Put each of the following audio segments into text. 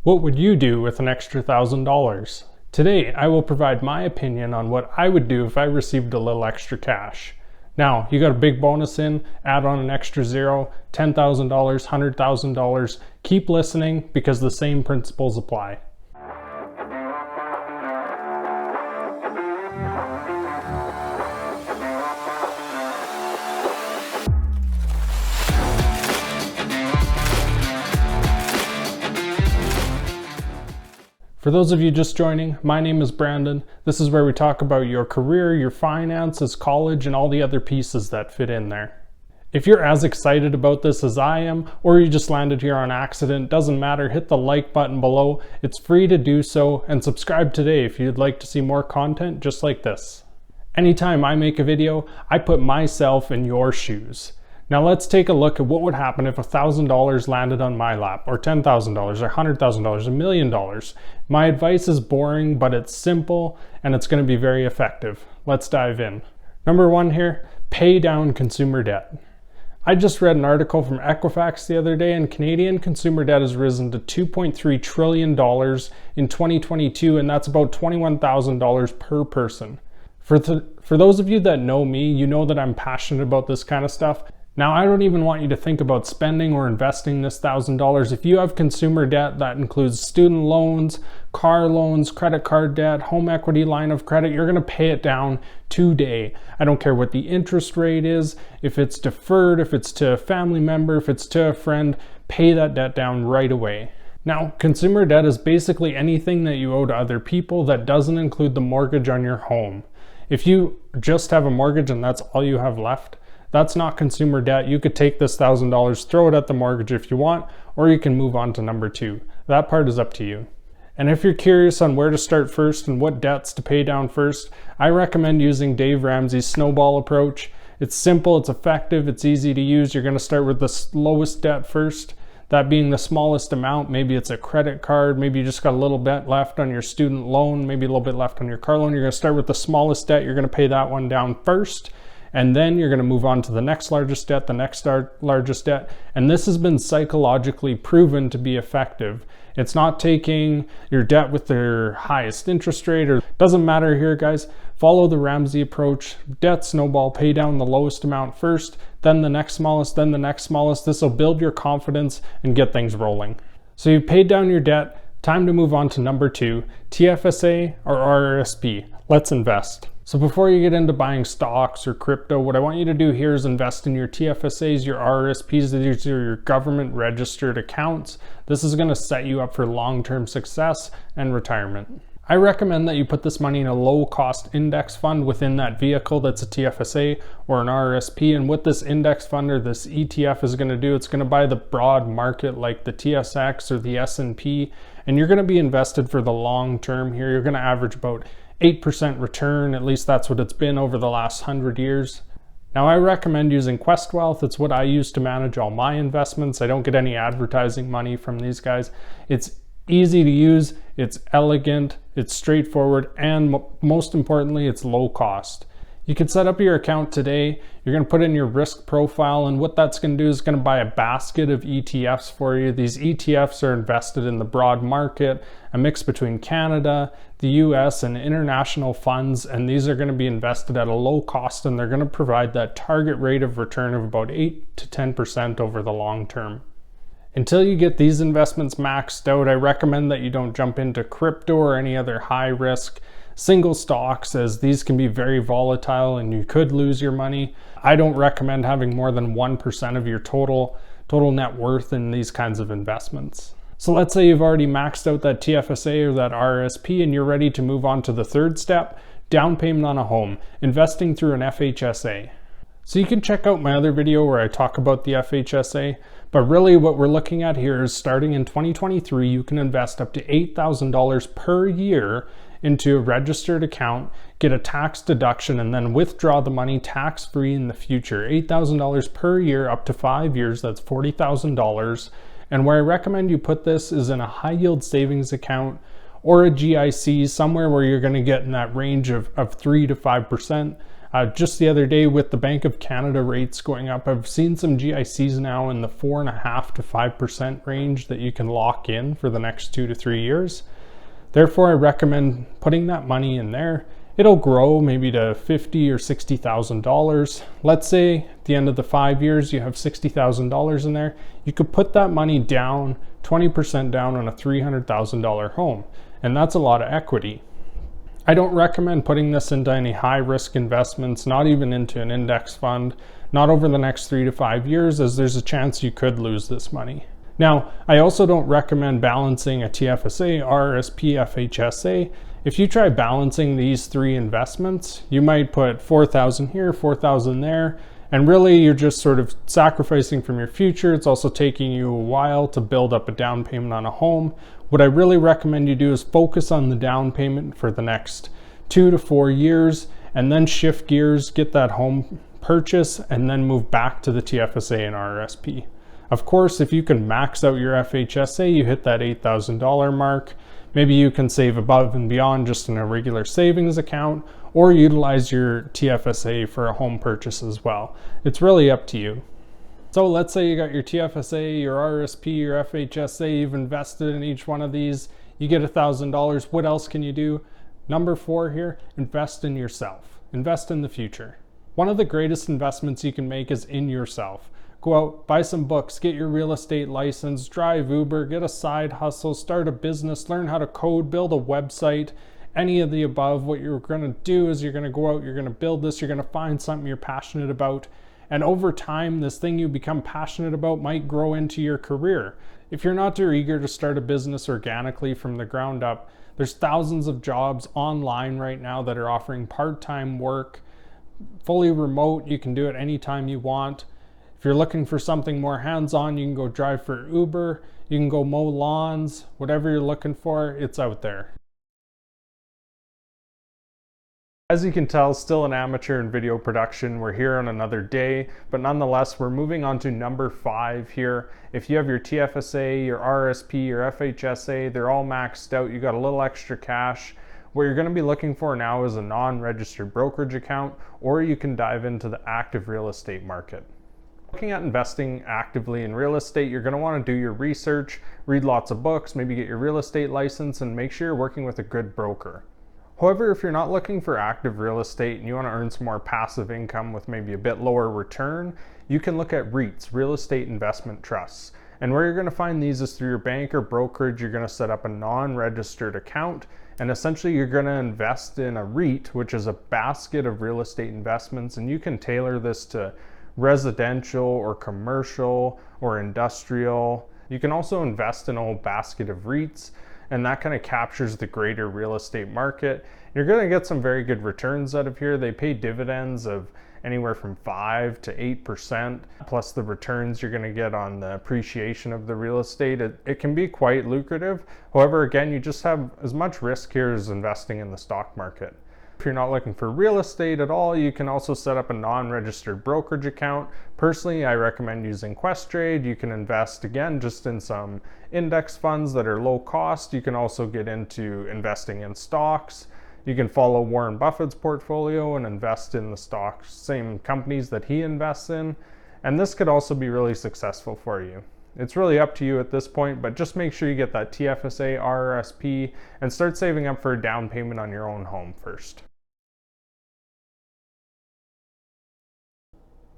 What would you do with an extra $1,000? Today, I will provide my opinion on what I would do if I received a little extra cash. Now, you got a big bonus in, add on an extra zero, $10,000, $100,000. Keep listening because the same principles apply. For those of you just joining, my name is Brandon. This is where we talk about your career, your finances, college, and all the other pieces that fit in there. If you're as excited about this as I am, or you just landed here on accident, doesn't matter, hit the like button below. It's free to do so, and subscribe today if you'd like to see more content just like this. Anytime I make a video, I put myself in your shoes. Now let's take a look at what would happen if $1,000 landed on my lap, or $10,000, or $100,000, $1 million. My advice is boring, but it's simple, and it's going to be very effective. Let's dive in. Number one here, pay down consumer debt. I just read an article from Equifax the other day, and Canadian consumer debt has risen to $2.3 trillion in 2022, and that's about $21,000 per person. For those of you that know me, you know that I'm passionate about this kind of stuff. Now, I don't even want you to think about spending or investing this $1,000. If you have consumer debt, that includes student loans, car loans, credit card debt, home equity line of credit, you're going to pay it down today. I don't care what the interest rate is, if it's deferred, if it's to a family member, if it's to a friend, pay that debt down right away. Now, consumer debt is basically anything that you owe to other people that doesn't include the mortgage on your home. If you just have a mortgage and that's all you have left, that's not consumer debt. You could take this $1,000, throw it at the mortgage if you want, or you can move on to number two. That part is up to you. And if you're curious on where to start first and what debts to pay down first, I recommend using Dave Ramsey's snowball approach. It's simple, it's effective, it's easy to use. You're going to start with the lowest debt first, that being the smallest amount. Maybe it's a credit card, maybe you just got a little bit left on your student loan, maybe a little bit left on your car loan. You're going to start with the smallest debt. You're going to pay that one down first. And then you're going to move on to the next largest debt, the next largest debt. And this has been psychologically proven to be effective. It's not taking your debt with their highest interest rate, or doesn't matter here, guys. Follow the Ramsey approach. Debt snowball, pay down the lowest amount first, then the next smallest, then the next smallest. This will build your confidence and get things rolling. So you've paid down your debt. Time to move on to number two, TFSA or RRSP. Let's invest. So before you get into buying stocks or crypto, what I want you to do here is invest in your TFSAs, your RRSPs, these are your government registered accounts. This is going to set you up for long-term success and retirement. I recommend that you put this money in a low-cost index fund within that vehicle that's a TFSA or an RRSP. And what this index fund or this ETF is going to do, it's going to buy the broad market like the TSX or the S&P, and you're going to be invested for the long term here. You're going to average about 8% return, at least that's what it's been over the last 100 years. Now, I recommend using Quest Wealth. It's what I use to manage all my investments. I don't get any advertising money from these guys. It's easy to use, it's elegant, it's straightforward, and most importantly, it's low cost. You can set up your account today. You're going to put in your risk profile, and what that's going to do is going to buy a basket of ETFs for you. These ETFs are invested in the broad market, a mix between Canada, the US, and international funds, and these are going to be invested at a low cost, and they're going to provide that target rate of return of about 8 to 10% over the long term. Until you get these investments maxed out, I recommend that you don't jump into crypto or any other high risk single stocks, as these can be very volatile and you could lose your money. I don't recommend having more than 1% of your total net worth in these kinds of investments. So let's say you've already maxed out that TFSA or that RRSP and you're ready to move on to the third step, down payment on a home, investing through an FHSA. So you can check out my other video where I talk about the FHSA, but really what we're looking at here is starting in 2023, you can invest up to $8,000 per year into a registered account, get a tax deduction, and then withdraw the money tax-free in the future. $8,000 per year up to 5 years, that's $40,000. And where I recommend you put this is in a high yield savings account or a GIC, somewhere where you're going to get in that range of 3 to 5%. Just the other day with the Bank of Canada rates going up, I've seen some GICs now in the 4.5% to 5% range that you can lock in for the next 2 to 3 years. Therefore, I recommend putting that money in there. It'll grow maybe to $50,000 or $60,000. Let's say at the end of the 5 years, you have $60,000 in there. You could put that money down, 20% down on a $300,000 home. And that's a lot of equity. I don't recommend putting this into any high risk investments, not even into an index fund, not over the next 3 to 5 years, as there's a chance you could lose this money. Now, I also don't recommend balancing a TFSA, RRSP, FHSA. If you try balancing these 3 investments, you might put $4,000 here, $4,000 there, and really you're just sort of sacrificing from your future. It's also taking you a while to build up a down payment on a home. What I really recommend you do is focus on the down payment for the next 2 to 4 years, and then shift gears, get that home purchase, and then move back to the TFSA and RRSP. Of course, if you can max out your FHSA, you hit that $8,000 mark. Maybe you can save above and beyond just in a regular savings account, or utilize your TFSA for a home purchase as well. It's really up to you. So let's say you got your TFSA, your RRSP, your FHSA, you've invested in each one of these, you get $1,000. What else can you do? Number 4 here, invest in yourself. Invest in the future. One of the greatest investments you can make is in yourself. Go out, buy some books, get your real estate license, drive Uber, get a side hustle, start a business, learn how to code, build a website, any of the above. What you're going to do is you're going to go out, you're going to build this, you're going to find something you're passionate about. And over time, this thing you become passionate about might grow into your career. If you're not too eager to start a business organically from the ground up, there's thousands of jobs online right now that are offering part-time work, fully remote. You can do it anytime you want. If you're looking for something more hands-on, you can go drive for Uber, you can go mow lawns, whatever you're looking for, it's out there. As you can tell, still an amateur in video production. We're here on another day, but nonetheless, we're moving on to number 5 here. If you have your TFSA, your RRSP, your FHSA, they're all maxed out, you got a little extra cash. What you're going to be looking for now is a non-registered brokerage account, or you can dive into the active real estate market. Looking at investing actively in real estate, you're going to want to do your research, read lots of books, maybe get your real estate license, and make sure you're working with a good broker. However, if you're not looking for active real estate and you want to earn some more passive income with maybe a bit lower return, you can look at REITs, real estate investment trusts. And where you're going to find these is through your bank or brokerage. You're going to set up a non-registered account, and essentially you're going to invest in a REIT, which is a basket of real estate investments, and you can tailor this to residential or commercial or industrial. You can also invest in a whole basket of REITs, and that kind of captures the greater real estate market. You're going to get some very good returns out of here. They pay dividends of anywhere from 5 to 8%, plus the returns you're going to get on the appreciation of the real estate. It can be quite lucrative. However, again, you just have as much risk here as investing in the stock market. If you're not looking for real estate at all, you can also set up a non-registered brokerage account. Personally, I recommend using Questrade. You can invest, again, just in some index funds that are low cost. You can also get into investing in stocks. You can follow Warren Buffett's portfolio and invest in the stocks, same companies that he invests in. And this could also be really successful for you. It's really up to you at this point, but just make sure you get that TFSA, RRSP, and start saving up for a down payment on your own home first.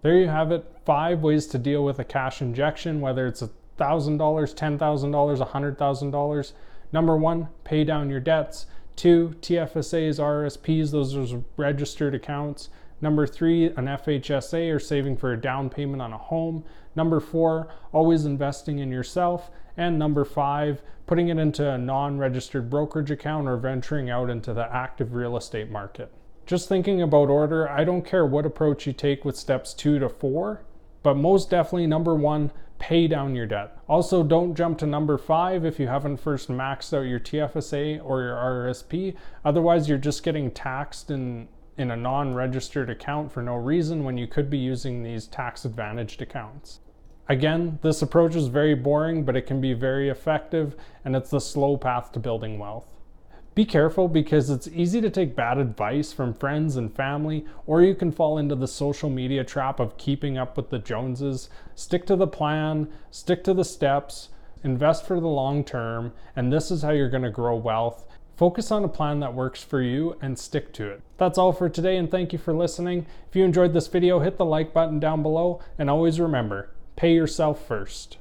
There you have it, 5 ways to deal with a cash injection, whether it's $1,000, $10,000, $100,000. Number 1, pay down your debts. 2, TFSAs, RRSPs, those are registered accounts. Number 3, an FHSA or saving for a down payment on a home. Number 4, always investing in yourself. And number 5, putting it into a non-registered brokerage account or venturing out into the active real estate market. Just thinking about order, I don't care what approach you take with steps 2 to 4, but most definitely number 1, pay down your debt. Also, don't jump to number 5 if you haven't first maxed out your TFSA or your RRSP. Otherwise, you're just getting taxed in a non-registered account for no reason when you could be using these tax-advantaged accounts. Again, this approach is very boring, but it can be very effective, and it's the slow path to building wealth. Be careful because it's easy to take bad advice from friends and family, or you can fall into the social media trap of keeping up with the Joneses. Stick to the plan, stick to the steps, invest for the long term, and this is how you're going to grow wealth. Focus on a plan that works for you and stick to it. That's all for today, and thank you for listening. If you enjoyed this video, hit the like button down below, and always remember, pay yourself first.